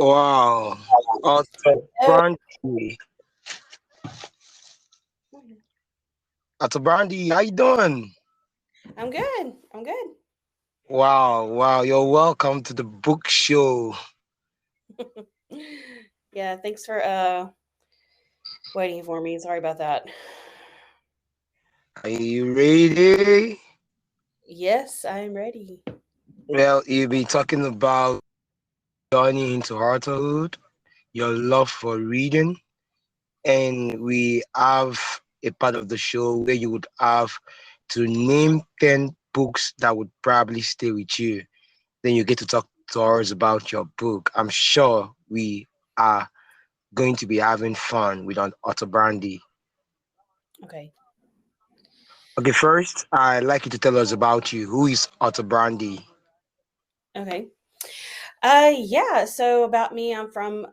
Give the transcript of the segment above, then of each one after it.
Wow. Auto Oh, Brandy. Auto Brandy, how you doing? I'm good. I'm good. Wow, wow. You're welcome to the book show. Yeah, thanks for waiting for me. Sorry about that. Are you ready? Yes, I'm ready. Well, you'll be talking about journey into authorhood, your love for reading, and we have a part of the show where you would have to name 10 books that would probably stay with you. Then you get to talk to us about your book. I'm sure we are going to be having fun with an Otto Brandy. Okay. Okay, first, I'd like you to tell us about you. Who is Otto Brandy? Okay. Yeah, so about me, I'm from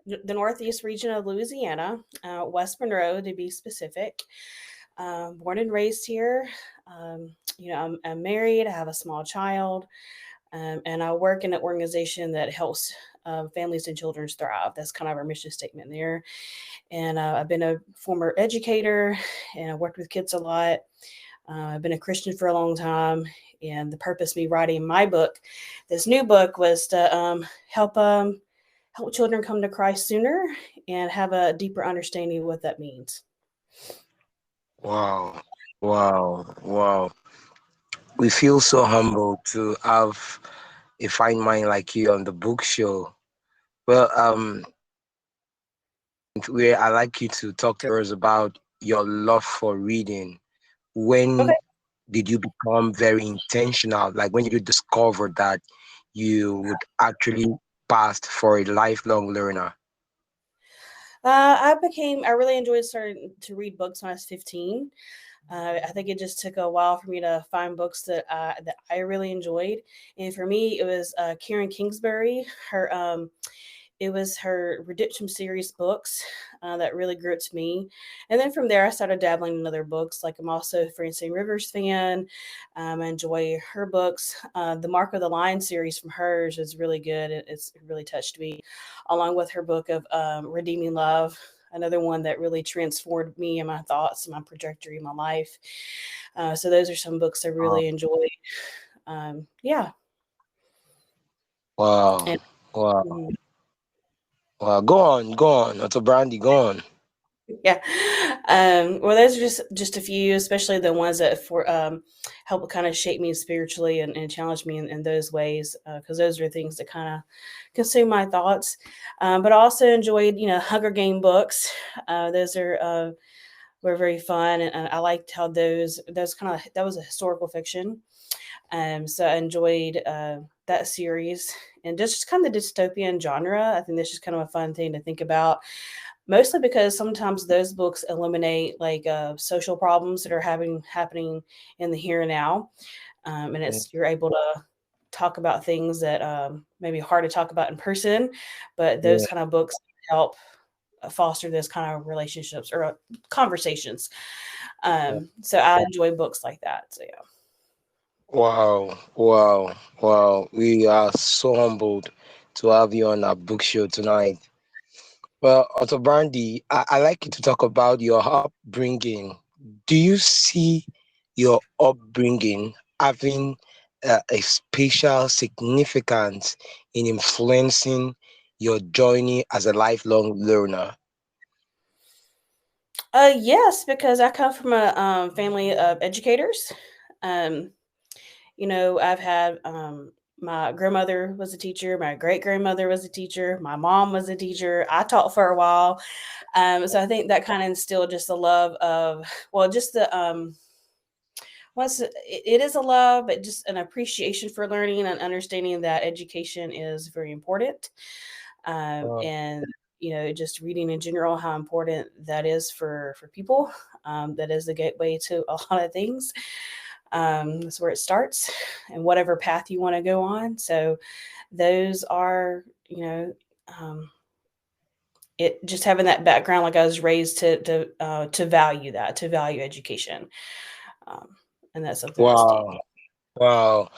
the northeast region of Louisiana, West Monroe to be specific. Born and raised here. I'm married, I have a small child, and I work in an organization that helps families and children thrive. That's kind of our mission statement there. And I've been a former educator and I worked with kids a lot. I've been a Christian for a long time. And the purpose of me writing my book, this new book, was to help children come to Christ sooner and have a deeper understanding of what that means. Wow, wow, wow. We feel so humbled to have a fine mind like you on the book show. Well, where I like you to talk to us about your love for reading. Okay. When did you become very intentional? Like when did you discover that you would actually pass for a lifelong learner? I really enjoyed starting to read books when I was 15. I think it just took a while for me to find books that I really enjoyed, and for me, it was Karen Kingsbury. It was her Redemption series books that really grew it to me, and then from there, I started dabbling in other books. Like I'm also a Francine Rivers fan. I enjoy her books. The Mark of the Lion series from hers is really good. It really touched me, along with her book of Redeeming Love, another one that really transformed me and my thoughts and my trajectory in my life. So those are some books I Wow, really enjoy. Yeah. wow, And, wow. mm, Wow. Go on. Otto Brandy, go on. yeah. Well, those are just a few, especially the ones that for help kind of shape me spiritually and challenge me in those ways, because those are things that kind of consume my thoughts. But I also enjoyed, Hunger Game books. Those are were very fun, and I liked how those kind of that was a historical fiction. So I enjoyed that series and just kind of the dystopian genre. I think that's just kind of a fun thing to think about, mostly because sometimes those books illuminate like social problems that are happening in the here and now, and Yeah, it's you're able to talk about things that maybe hard to talk about in person, but those yeah, kind of books help foster those kind of relationships or conversations. yeah. So I enjoy books like that. So yeah. Wow, wow, wow. We are so humbled to have you on our book show tonight. Well, Otto Brandy, I like you to talk about your upbringing. Do you see your upbringing having a special significance in influencing your journey as a lifelong learner? Yes, because I come from a family of educators. Um, I've had my grandmother was a teacher, my great grandmother was a teacher, my mom was a teacher. I taught for a while, so I think that kind of instilled just a love of, well, just the it is a love, but just an appreciation for learning and understanding that education is very important, Wow, and just reading in general, how important that is for people. That is the gateway to a lot of things. That's where it starts, and whatever path you want to go on. So those are, um, it just having that background. Like I was raised to value that, to value education, um, and that's something I esteem. wow, wow.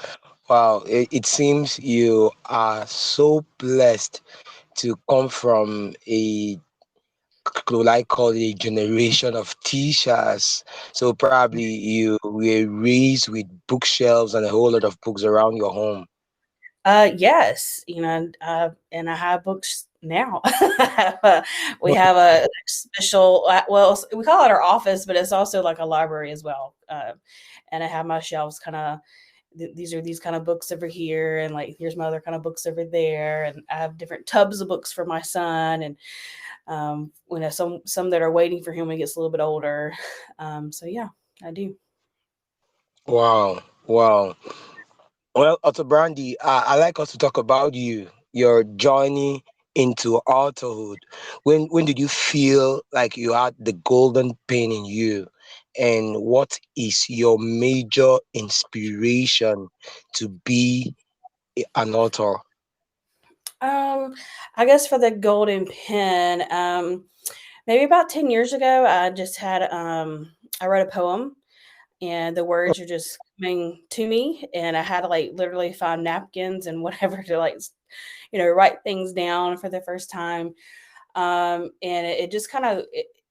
Wow, it seems you are so blessed to come from a, could I call it, a generation of teachers. So probably you were raised with bookshelves and a whole lot of books around your home. Yes, and I have books now. We have a special, well, we call it our office, but it's also like a library as well. And I have my shelves kind of. These are these kind of books over here, and like here's my other kind of books over there, and I have different tubs of books for my son, and some that are waiting for him when he gets a little bit older. So yeah, I do. Wow, wow. Well, Otto Brandy, I like us to talk about you, your journey into authorhood. When did you feel like you had the golden pen in you? And what is your major inspiration to be an author? Um, I guess for the golden pen, maybe about 10 years ago, I wrote a poem, and the words are just coming to me, and I had to like literally find napkins and whatever to like write things down for the first time. And it just kind of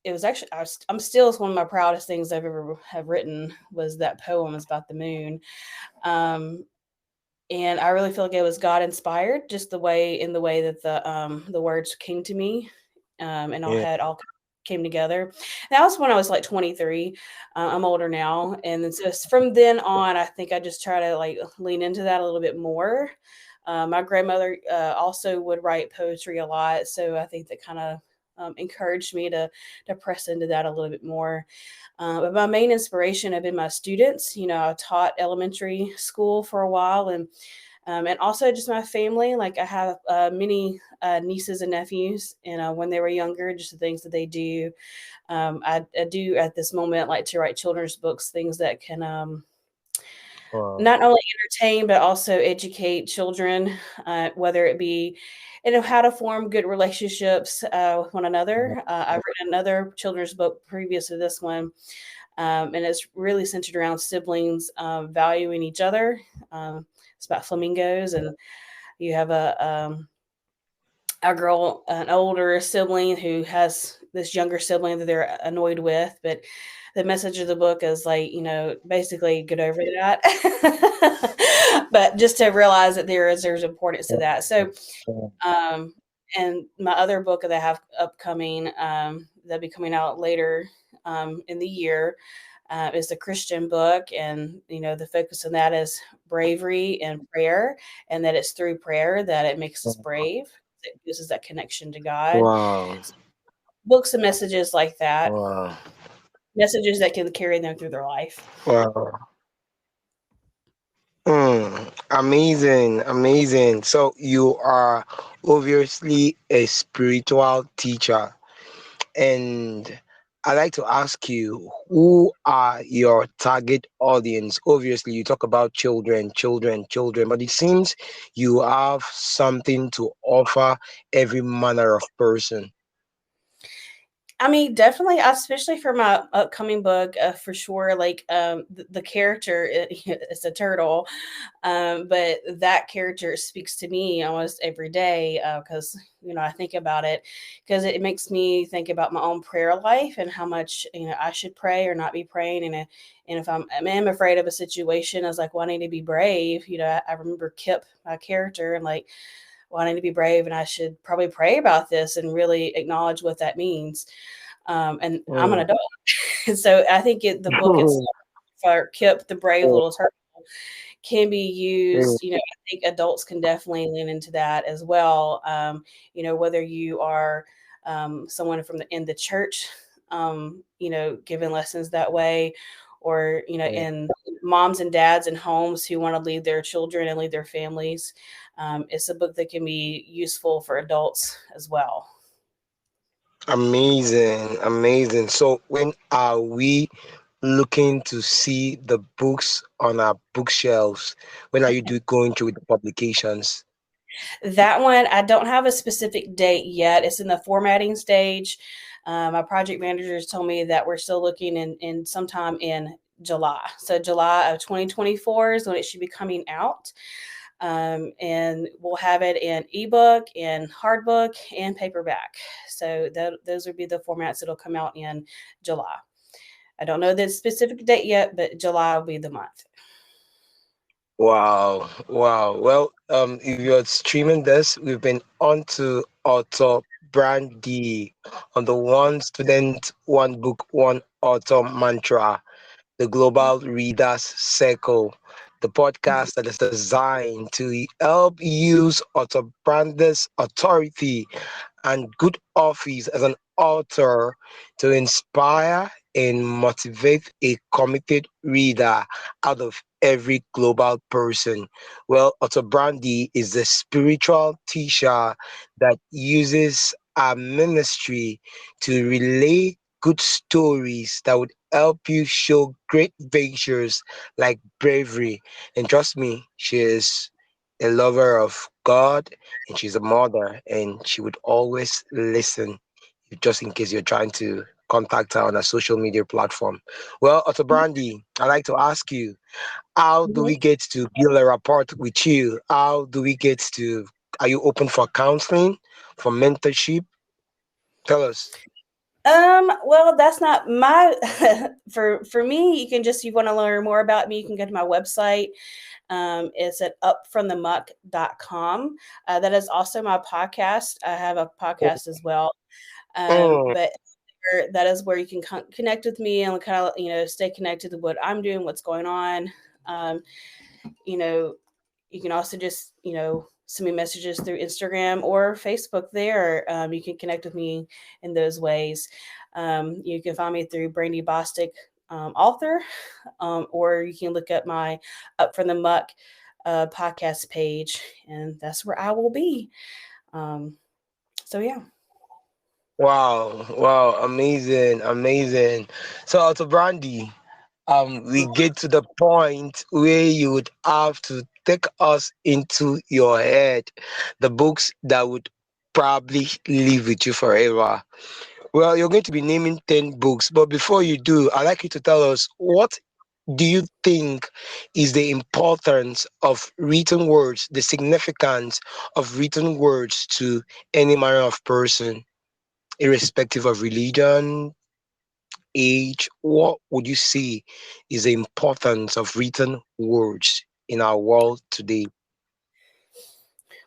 it was actually I'm still, it's one of my proudest things I've ever have written, was that poem is about the moon. Um, and I really feel like it was God inspired, just the way that the words came to me, and Yeah. all came together. That was when I was like 23. I'm older now, and it's just from then on, I think I just try to like lean into that a little bit more. My grandmother also would write poetry a lot, so I think that kind of encouraged me to press into that a little bit more. But my main inspiration have been my students. I taught elementary school for a while, and also just my family. Like I have many nieces and nephews, and when they were younger, just the things that they do. I do at this moment like to write children's books, things that can Wow. not only entertain but also educate children, whether it be how to form good relationships with one another. I've written another children's book previous to this one, and it's really centered around siblings valuing each other. It's about flamingos, and you have a girl, an older sibling who has this younger sibling that they're annoyed with, but the message of the book is like, basically get over that. But just to realize that there's importance to that. So, um, and my other book that I have upcoming, that'll be coming out later in the year, is a Christian book, and the focus on that is bravery and prayer, and that it's through prayer that it makes us brave. It gives us that connection to God. Wow. So books and messages like that, Wow. messages that can carry them through their life. Wow. Amazing, amazing. So you are obviously a spiritual teacher. And I like to ask you, who are your target audience? Obviously, you talk about children, children, children, but it seems you have something to offer every manner of person. I mean, definitely, especially for my upcoming book, for sure. Like, the character is a turtle, but that character speaks to me almost every day, because I think about it, because it makes me think about my own prayer life and how much I should pray or not be praying, and if I'm afraid of a situation, I was like, well, I need to be brave. I remember Kip, my character, and like wanting to be brave, and I should probably pray about this and really acknowledge what that means. And I'm an Mm. adult, and so I think the book itself for Kip, the brave little turtle, can be used. I think adults can definitely lean into that as well. Whether you are someone from in the church, giving lessons that way, or in moms and dads in homes who want to lead their children and lead their families. It's a book that can be useful for adults as well. Amazing, amazing. So when are we looking to see the books on our bookshelves? When are you going through the publications? That one, I don't have a specific date yet. It's in the formatting stage. My project managers told me that we're still looking in sometime in July. So July of 2024 is when it should be coming out. And we'll have it in ebook, in hardbook, and paperback. So those would be the formats that'll come out in July. I don't know the specific date yet, but July will be the month. Wow, wow. Well, if you're streaming this, we've been on to author Brandy on the one student, one book, one author mantra, the Global Readers Circle, the podcast that is designed to help use author Brandy's authority and good office as an author to inspire and motivate a committed reader out of every global person. Well, Otto Brandy is the spiritual teacher that uses our ministry to relay good stories that would help you show great virtues like bravery. And trust me, she is a lover of God and she's a mother and she would always listen just in case you're trying to contact her on a social media platform. Well, Otto Brandy, I'd like to ask you, how do we Mhm. get to build a rapport with you? How do we get to, are you open for counseling, for mentorship? Tell us. Well, that's not my for me. You can just, you want to learn more about me, you can go to my website. It's at upfromthemuck.com. That is also my podcast. I have a podcast as well. Mm, But that is where you can connect with me and kind of, stay connected to what I'm doing, what's going on. Um, you know, you can also just, send me messages through Instagram or Facebook there. You can connect with me in those ways. You can find me through Brandy Bostic, author, or you can look up my Up from the Muck podcast page, and that's where I will be. Um, so, yeah. wow, wow, amazing, amazing. So, Otto Brandy, we get to the point where you would have to take us into your head, the books that would probably live with you forever. Well, you're going to be naming 10 books, but before you do, I'd like you to tell us, what do you think is the importance of written words, the significance of written words to any manner of person, irrespective of religion, age? What would you say is the importance of written words in our world today?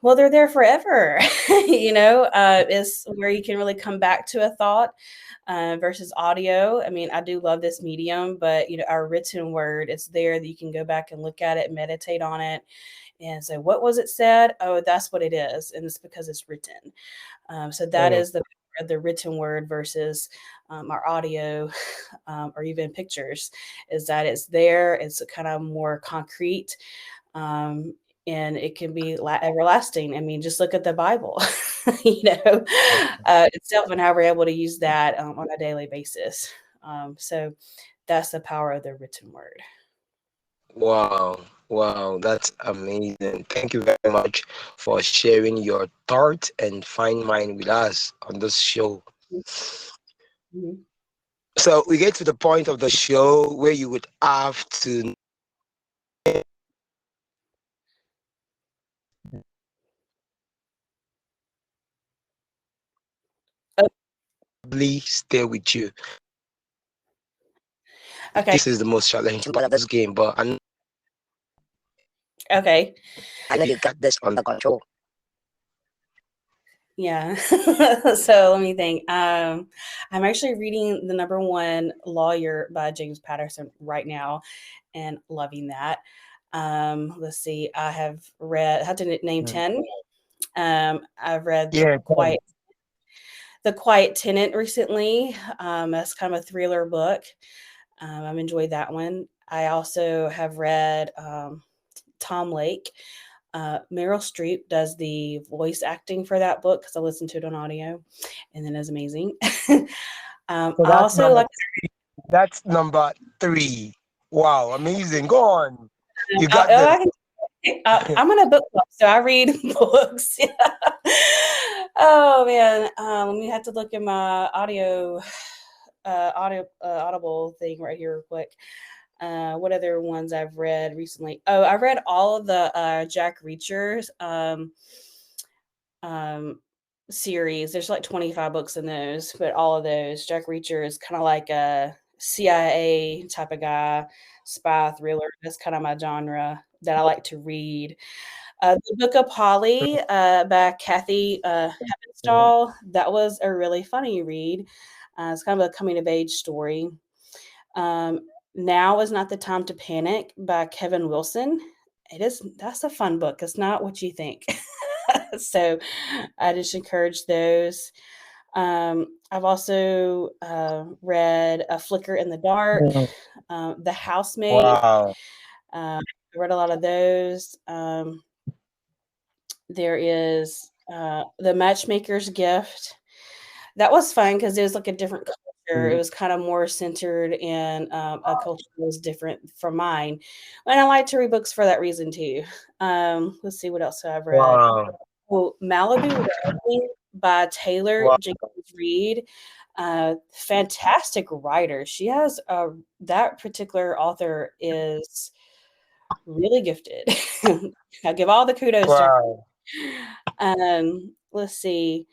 Well, they're there forever. Is where you can really come back to a thought versus audio. I mean, I do love this medium, but our written word is there that you can go back and look at it, meditate on it, and say, what was it said? Oh, that's what it is, and it's because it's written. So that Mm, is the written word versus our audio, or even pictures, is that it's there. It's kind of more concrete, um, and it can be everlasting. I mean, just look at the Bible, itself, and how we're able to use that on a daily basis. So that's the power of the written word. wow, wow, that's amazing. Thank you very much for sharing your thoughts and fine mind with us on this show. Mhm. So we get to the point of the show where you would have to Oh, probably stay with you. okay. This is the most challenging part of this game, but Okay. I know you got this under control. Yeah. So let me think. I'm actually reading The Number One Lawyer by James Patterson right now and loving that. Let's see. I have read, I have to name Mm. 10. I've read Yeah, come. The Quiet Tenant recently. That's kind of a thriller book. I've enjoyed that one. I also have read Tom Lake. Meryl Streep does the voice acting for that book because I listened to it on audio, and then it's amazing. So I also like. that's number three. Wow, amazing. Go on. You I, got oh, this. I can, I'm in a book club, so I read books. Oh man, let me have to look at my audible thing right here real quick. What other ones I've read recently? Oh, I read all of the Jack Reacher's um, series. There's like 25 books in those, but all of those. Jack Reacher is kind of like a CIA type of guy, spy thriller. That's kind of my genre that I like to read. The Book of Holly by Kathy Heppenstall. That was a really funny read. It's kind of a coming of age story. Um, Now is Not the Time to Panic by Kevin Wilson. It is That's a fun book. It's not what you think. So I just encourage those. I've also read A Flicker in the Dark, Mm. The Housemate. Wow. I read a lot of those. There is The Matchmaker's Gift. That was fun because it was like a different culture. It Mm. was kind of more centered in a culture that was different from mine. And I like to read books for that reason too. Let's see what else I've read. Wow. Oh, Malibu Rising by Taylor Wow. Jenkins Reid. Fantastic writer. She has that particular author is really gifted. I give all the kudos to her. Wow. Let's see.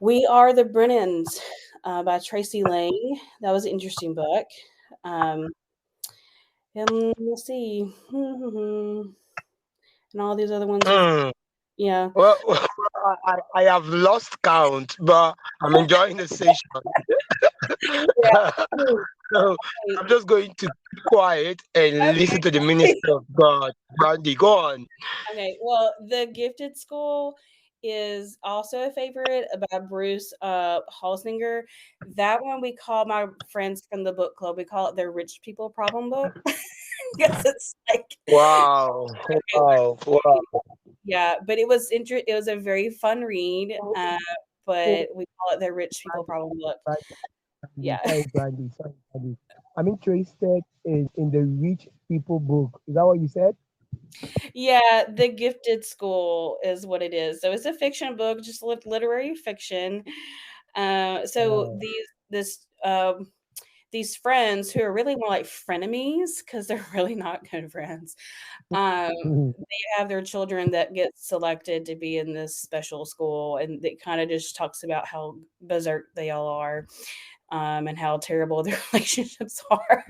We Are the Brennans by Tracy Lang. That was an interesting book. Um, and let's see. And all these other ones are, Mm. yeah. Well, I have lost count, but I'm enjoying the session. Yeah. Oh, So wait. I'm just going to keep quiet and listen to the minister of God. Brandy, go on. Okay. Well, The Gifted School is also a favorite by Bruce Halsinger. That one we call my friends from the book club. We call it the rich people problem book because it's like Wow. okay, Wow. Wow. yeah, but it was a very fun read, but we call it the rich people problem book. Brandy, Yeah. sorry, Brandy, sorry, Brandy. I'm interested in the rich people book. Is that what you said? Yeah, The Gifted School is what it is. So it's a fiction book, just literary fiction. So Uh, these friends who are really more like frenemies because they're really not good friends. They have their children that get selected to be in this special school, and it kind of just talks about how berserk they all are, and how terrible their relationships are.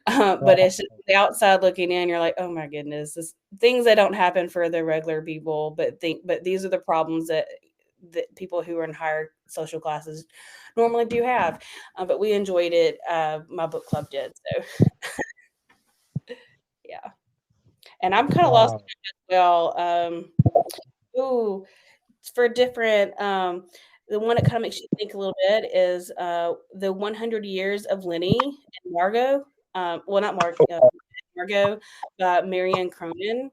But uh, it's just the outside looking in, you're like, oh my goodness, things that don't happen for the regular people, but these are the problems that people who are in higher social classes normally do have. But we enjoyed it. My book club did. So yeah, and I'm kind of lost wow. as well. Ooh, for different. The one that kind of makes you think a little bit is the 100 Years of Lenny and Margot. Well, not Margot, but Marianne Cronin.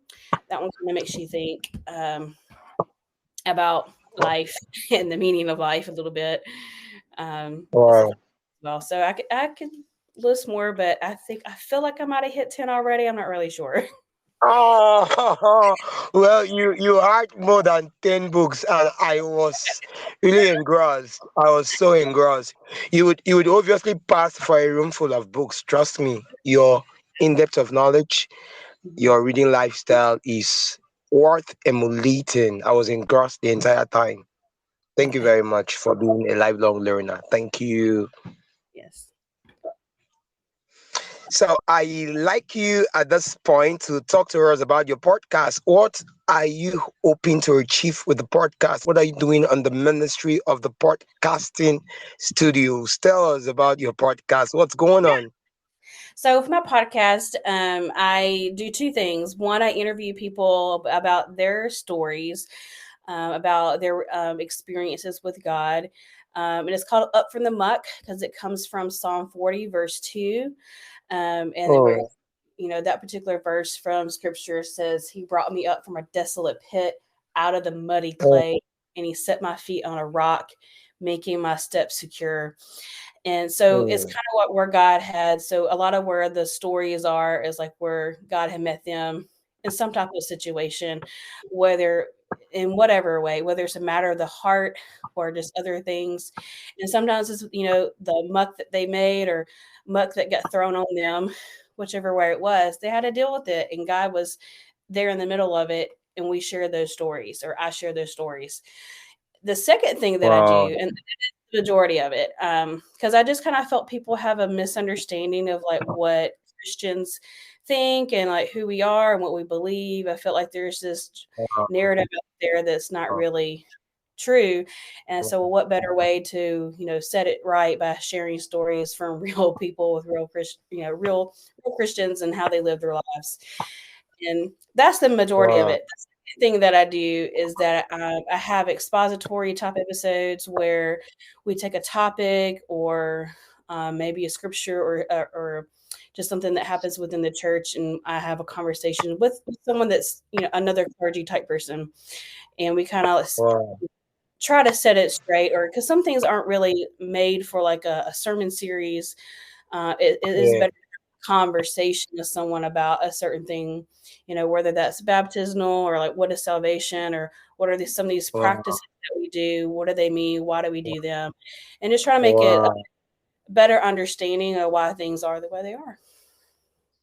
That one kind of makes you think about life and the meaning of life a little bit. As Wow. well, so I could list more, but I feel like I might have hit 10 already. I'm not really sure. Oh, well, you had more than 10 books, and I was really engrossed. I was so engrossed. You would obviously pass for a room full of books. Trust me. Your in depth of knowledge, your reading lifestyle is worth emulating. I was engrossed the entire time. Thank you Okay. very much for being a lifelong learner. Thank you. Yes. So I like you at this point to talk to us about your podcast. What are you hoping to achieve with the podcast? What are you doing on the ministry of the podcasting studios? Tell us about your podcast. What's going on? So for my podcast, I do two things. One, I interview people about their stories, about their experiences with God. And it's called Up from the Muck because it comes from Psalm 40, verse 2. And it, Oh, that particular verse from scripture says, He brought me up from a desolate pit out of the muddy oh, clay, and He set my feet on a rock, making my steps secure. And so it's kind oh, of what where God had. So a lot of where the stories are is like where God had met them in some type of situation, whether in whatever way, whether it's a matter of the heart or just other things. And sometimes it's, the muck that they made or muck that got thrown on them whichever way it was, they had to deal with it. And God was there in the middle of it. And we share those stories, or I share those stories. The second thing that I Wow. do, and the majority of it, because I just kind of felt people have a misunderstanding of like what Christians think and like who we are and what we believe. I felt like there's this Wow. narrative out there that's not really true. And so what better way to, set it right by sharing stories from real people with real real Christians and how they live their lives. And that's the majority of Wow. it. The second thing that I do is that I have expository type episodes where we take a topic or maybe a scripture or just something that happens within the church, and I have a conversation with someone that's another clergy type person, and we kind of Wow. try to set it straight, or because some things aren't really made for like a sermon series. It is Yeah. better conversation with someone about a certain thing, whether that's baptismal or like what is salvation, or what are some of these Wow. practices that we do, what do they mean, why do we do them, and just try to make it a Wow. better understanding of why things are the way they are.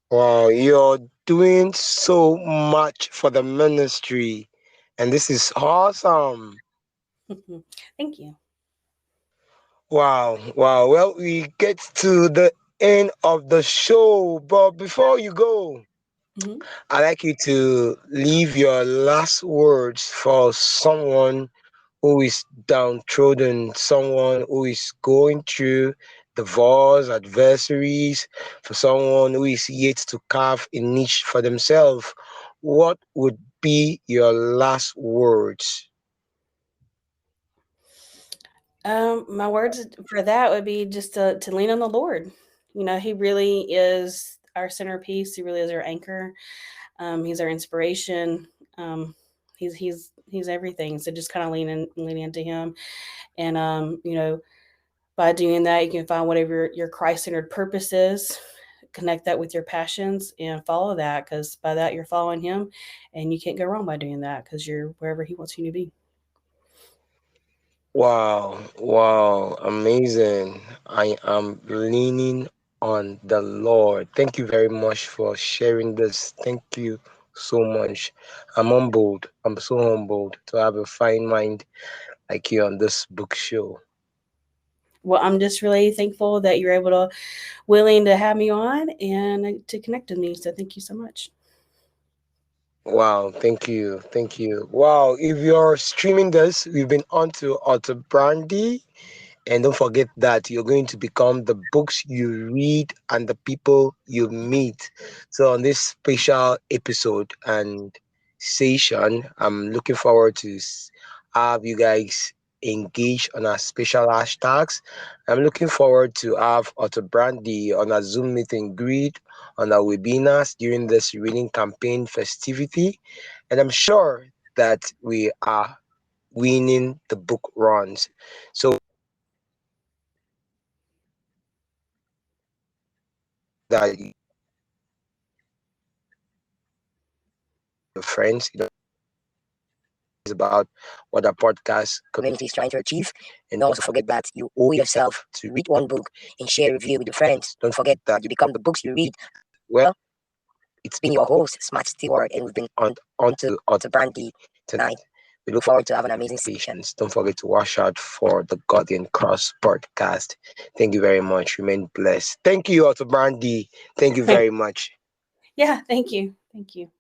Wow. You're doing so much for the ministry, and this is awesome. Thank you. Wow. Wow. Well, we get to the end of the show, but before you go, Hmm. I'd like you to leave your last words for someone who is downtrodden, someone who is going through divorce, adversaries, for someone who is yet to carve a niche for themselves. What would be your last words? My words for that would be just to lean on the Lord. He really is our centerpiece. He really is our anchor. He's our inspiration. Um, he's everything. So just kind of lean into him, and by doing that, you can find whatever your Christ centered purpose is. Connect that with your passions and follow that, because by that you're following Him, and you can't go wrong by doing that because you're wherever He wants you to be. Wow, wow, amazing. I am leaning on the Lord. Thank you very much for sharing this. Thank you so much. I'm humbled. I'm so humbled to have a fine mind like you on this book show. Well, I'm just really thankful that you're willing to have me on and to connect with me. So thank you so much. Wow, thank you. Thank you. Wow, if you're streaming this, we've been on to Author Brandy. And don't forget that you're going to become the books you read and the people you meet. So, on this special episode and session, I'm looking forward to have you guys engage on our special hashtags. I'm looking forward to have Otto Brandy on a Zoom meet and greet on our webinars during this reading campaign festivity. And I'm sure that we are winning the book runs. So that you your friends. You know, it's about what our podcast community is trying to achieve. And also forget that you owe yourself to read one book and share a review with your friends. Don't forget that you become the books you read. Well, it's been your host, Smart Stewart, and we've been on to Auto Brandy tonight. We look forward to having amazing sessions. Don't forget to watch out for the Guardian Cross podcast. Thank you very much. Remain blessed. Thank you, Auto Brandy. Thank you very much. Yeah, thank you. Thank you.